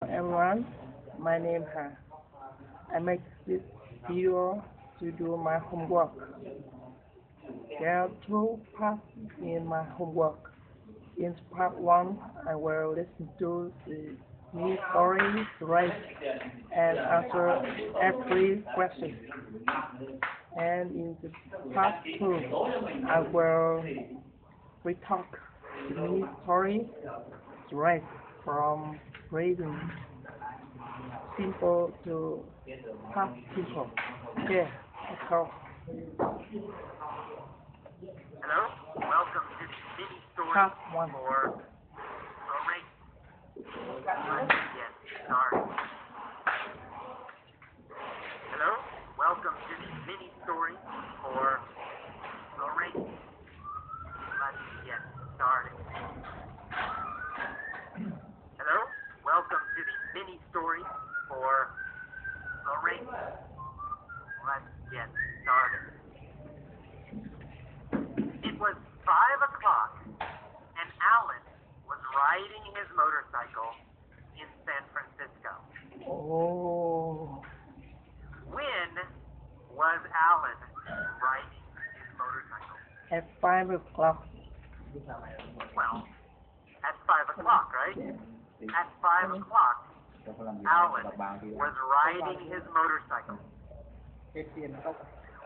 Everyone, my name is Han. I make this video to do my homework. There are two parts in my homework. In part 1, I will listen to the mini story, write, and answer every question. And in the part 2, I will retalk the mini story, write from reading simple to past simple. Okay, let's go. Hello, welcome to the mini story Part 1. for the race. Let's get started. Hello, welcome to the mini story for the race. Let's get started. Hello, welcome to the mini story for the race. Let's get started. It was 5 o'clock, and Alan was riding his motorcycle in San Francisco. Oh, When was Alan riding his motorcycle? at 5 o'clock. Well, at 5 o'clock, right? At 5 o'clock, Alan was riding his motorcycle.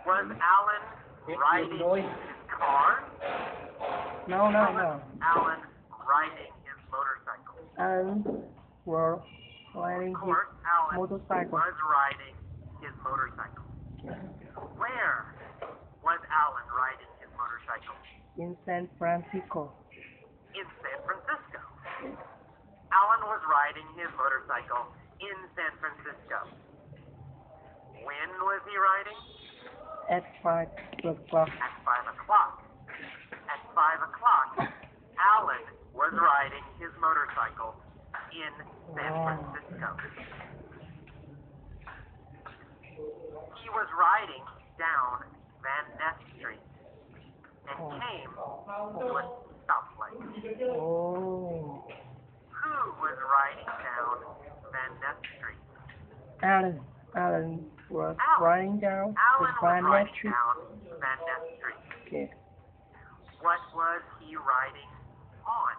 Was Alan riding his car? No. Alan riding his motorcycle. And were riding Of his course, Alan motorcycle. was riding his motorcycle. Where was Alan riding his motorcycle? In San Francisco. In San Francisco. Alan was riding his motorcycle in San Francisco. When was he riding? At 5 o'clock. At 5 o'clock. At 5 o'clock, Alan was riding his motorcycle in San Francisco. He was riding down Van Ness Street and came to a stoplight. Oh, Who was riding down Van Ness Street? Alan was Alan. riding down the Alan was Van Ness riding Street. down Van Ness Street. Okay. What was he riding on?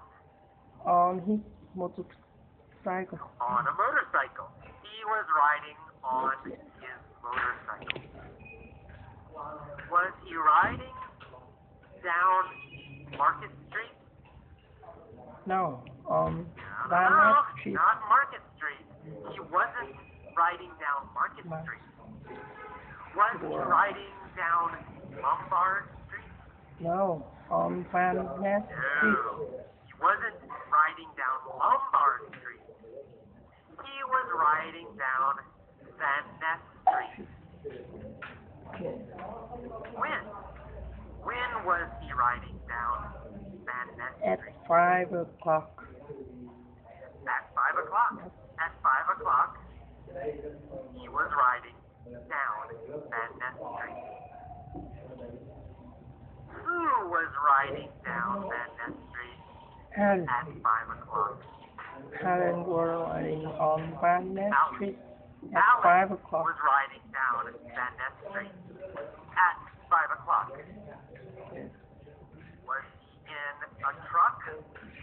On his motorcycle. On a motorcycle. He was riding on his motorcycle. Was he riding down Market Street? No, on No, Van Ness Street. not Market Street. He wasn't riding down Market Street. Was he riding down Lombard Street? No, on Van Ness Street. No, he wasn't riding down Lombard Street. He was riding down Van Ness Street. Okay. When was he riding down Van Ness At Street? 5 o'clock. At 5 o'clock. At 5 o'clock, he was riding down Van Ness Street. Who was riding down Van Ness Street Alan. at 5 o'clock? Alan was riding on Van Ness Street at Alan 5 o'clock. was riding down Van Ness Street at 5 o'clock. Was he in a truck?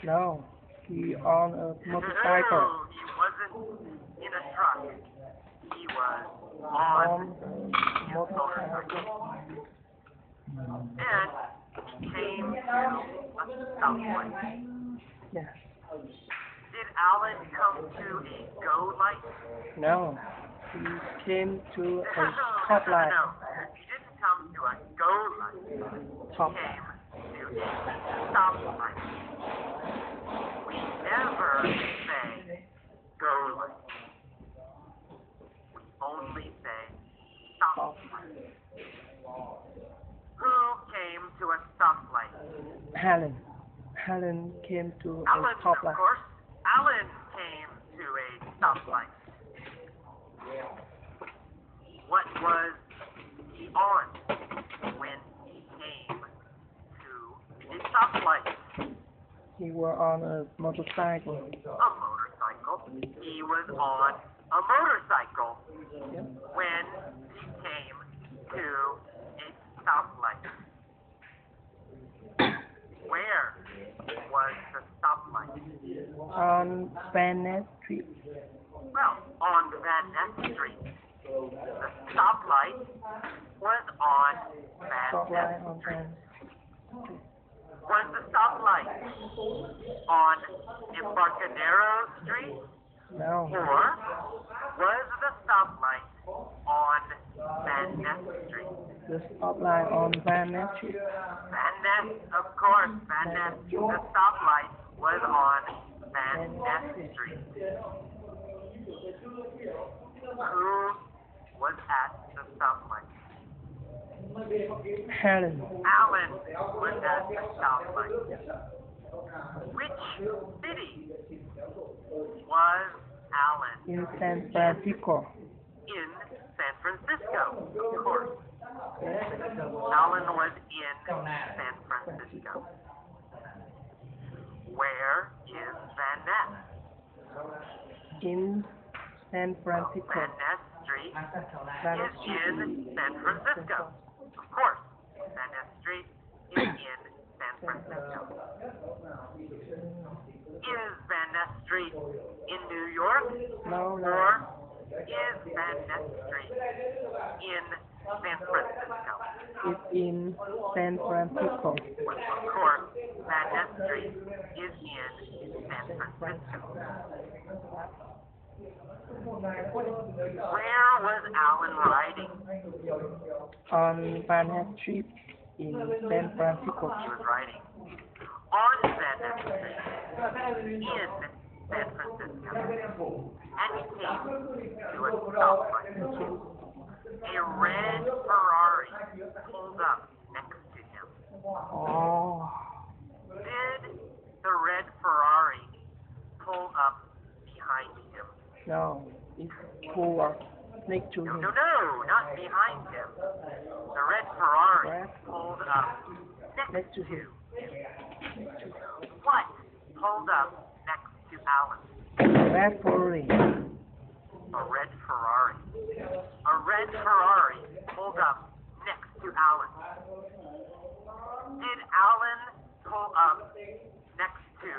No, he on a motorcycle. No, he wasn't in a truck. He was on his motorcycle. And he came to a stoplight. Yeah. Did Alan come to a go light? No, he came to a stoplight. No, he didn't come to a go light. He Top. came to a stoplight. We never say go light. We only say stoplight. Who came to a stoplight? Alan came to a Alan, of stoplight. course. Alan came to a stoplight. What was he on when he came to a stoplight? He was on a motorcycle. A motorcycle. He was on a motorcycle Yep. when he came to a stoplight. Where was the stoplight? On Van Ness Street. Well, on Van Ness Street. The stoplight was on Van Stoplight Ness on Street. Van. Was the stoplight on Embarcadero Street? No. Or was the stoplight on Van Ness Street? The stoplight on Van Ness Street. Van Ness, of course, Van Ness. The stoplight was on Van Ness Street. Who was at the stoplight? Helen. Alan was at the stoplight. Which city was Alan? In San Francisco. In San Francisco, of course. Alan was in San Francisco. Where is Van Ness? In San Francisco. Van Ness Street Van is in San Francisco. Of course, Van Ness Street is in San Francisco. Is Van Ness Street in New York? No, no. Or is Van Ness Street in San Francisco? It's in San Francisco. Of course, Van Ness Street is in San Francisco. Where was Alan riding? On Van Ness Street in San Francisco. He was riding on Van Ness Street in San Francisco. And he came to a stoplight. A red Ferrari pulled up next to him. Oh. Did the red Ferrari pull up behind him? No. It's poor. Next to No, him. no, no, not behind him. The red Ferrari pulled up next to him. What pulled up next to Alan? Red Ferrari. A red Ferrari. A red Ferrari pulled up next to Alan. Did Alan pull up next to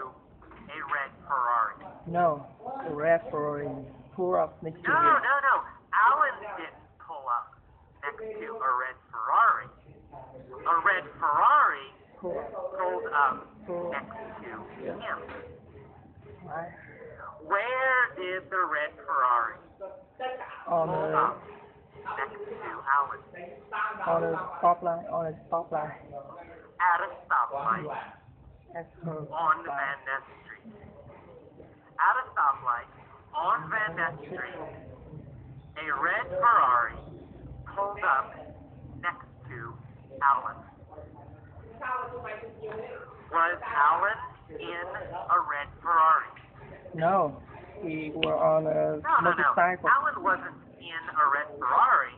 a red Ferrari? No. The red Ferrari. Pull up next to No, him. no. Alan didn't pull up next to a red Ferrari. A red Ferrari pulled up next to him. Right. Where did the red Ferrari On pull the up next to Alan? stoplight. On a stoplight. At a stoplight At her on Van Ness Street. At a stoplight on Van Ness Street, a red Ferrari pulled up next to Alan. Was Alan in a red Ferrari? No. We were on a No. motorcycle. Alan wasn't in a red Ferrari.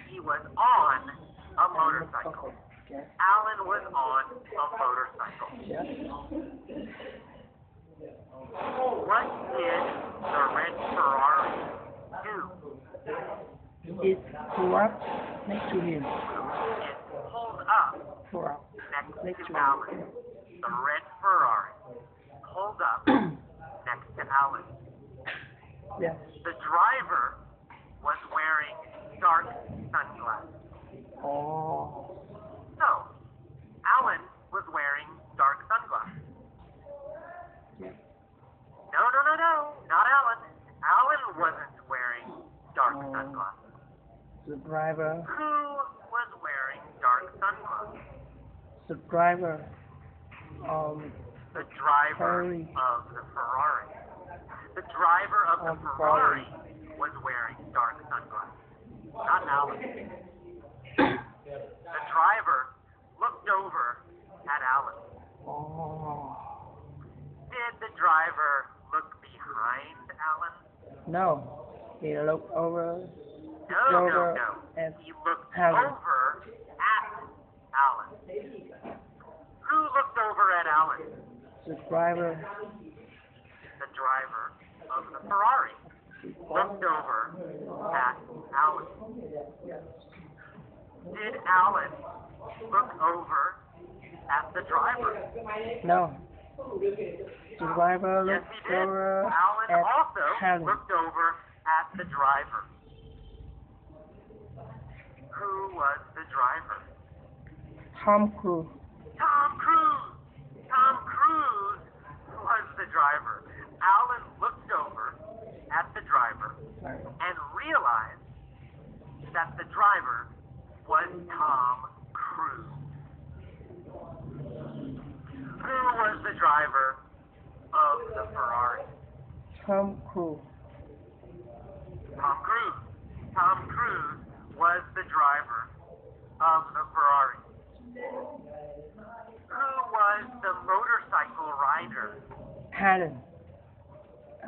He was on a motorcycle. Yes. Alan was on a motorcycle. Yes. What did the red Ferrari do? It pulled up next to him. It pulled up Pulled up next to Alan. The red Ferrari pulled up next to Alan. Yes. The driver was wearing dark sunglasses. Oh. So, Alan was wearing dark sunglasses. Yes. No, not Alan. Alan wasn't wearing dark sunglasses. The driver. Who was wearing dark sunglasses? The driver. The driver Ferrari. of the Ferrari. The driver of the Ferrari was wearing dark sunglasses. Not Alan. The driver looked over at Alan. Oh. Did the driver look behind Alan? No. He looked over. No. And He looked Alan. over at Alan. Who looked over at Alan? The driver. The driver of the Ferrari. looked over at Alan. Yes. Did Alan look over at the driver? No. The driver Yes, looked he did. over Alan at also Alan. looked over at the driver. Who was the driver? Tom Cruise. Tom Cruise! Tom Cruise was the driver. Alan looked over at the driver and realized that the driver was Tom Cruise. Who was the driver of the Ferrari? Tom Cruise. Tom Cruise. Tom Cruise was the driver of the Ferrari. Who was the motorcycle rider? Alan.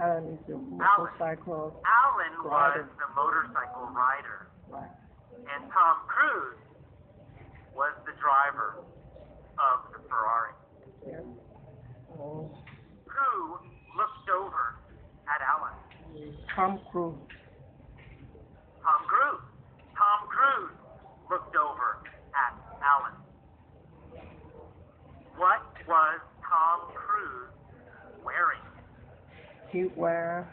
Alan is the motorcycle Alan was rider. the motorcycle rider. Right. And Tom Cruise was the driver of the Ferrari. Yes. Oh, Who looked over at Alan? Tom Cruise. Tom Cruise. Tom Cruise looked over at Alan. What was Tom Cruise wearing? He wear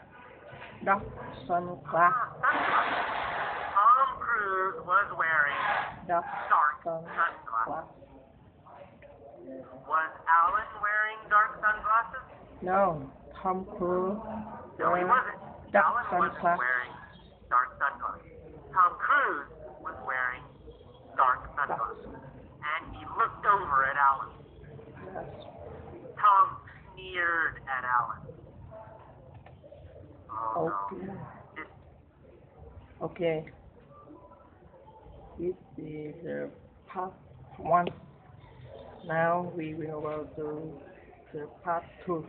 dark sunglasses. Tom Cruise was wearing Dark dark sunglasses. sunglasses. Was Alan wearing dark sunglasses? No, Tom Cruise No, he wear wasn't. dark Alan wasn't sunglasses. wearing dark sunglasses. Tom Cruise was wearing dark sunglasses. And he looked over at Alan. Yes. Tom sneered at Alan. Oh Okay. no. It, Okay. This is the part 1. Now we will go to the part 2.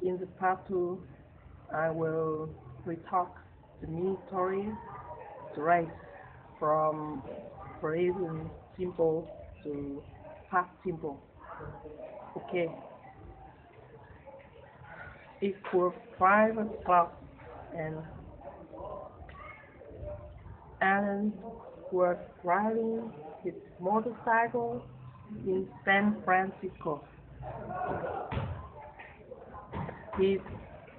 In the part 2, I will retalk the military dress from present simple to past simple. Okay. It was 5 o'clock and Alan was riding his motorcycle in San Francisco. He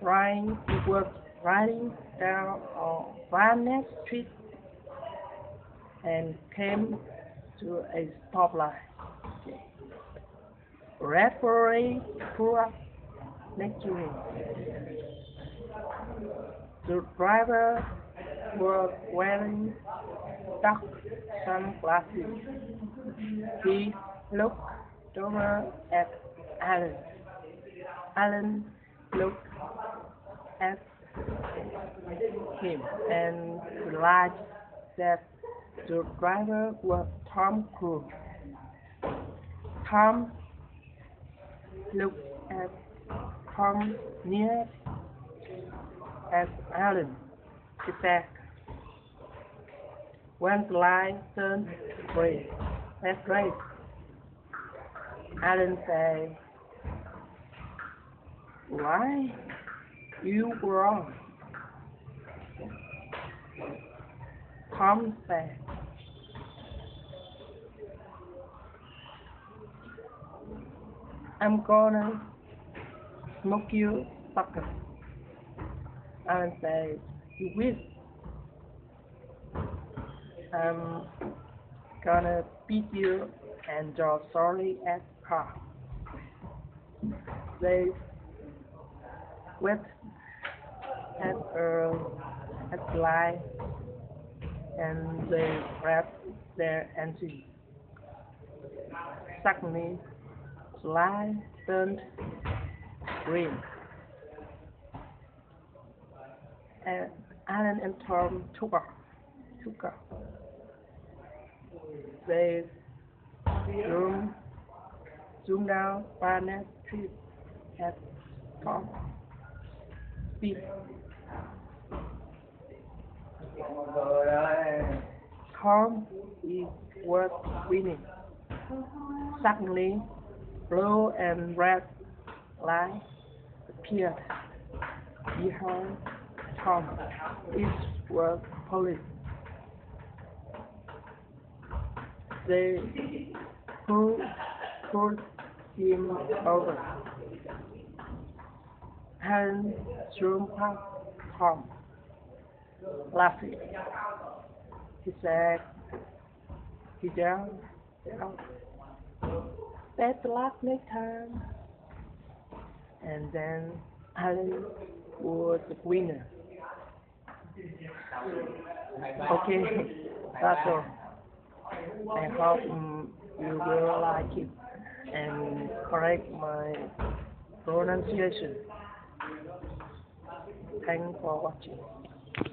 was riding down on Van Street and came to a stoplight. Red parade pulled up next to him. The driver was wearing dark sunglasses. He looked over at Alan. Alan looked at him and realized that the driver was Tom Cruise. Tom looked at Tom near as Alan. He said, when the light turned green, that's great. Alan said, why? You were wrong. Tom said, I'm gonna smoke you, sucker. Alan said, you will. I'm gonna beat you and draw sorry at car. They went at the light and they grabbed their engine. Suddenly, the light turned green. And Alan and Tom took off. They zoomed down Barnett Street at top speed. Tom was winning. Suddenly, blue and red lights appeared. behind Tom is was police. They pulled him over and threw past Tom, laughing. He said, he yelled out, "Better luck next time." And then Alan was the winner. Okay, that's all. I hope you will like it and correct my pronunciation. Thanks for watching.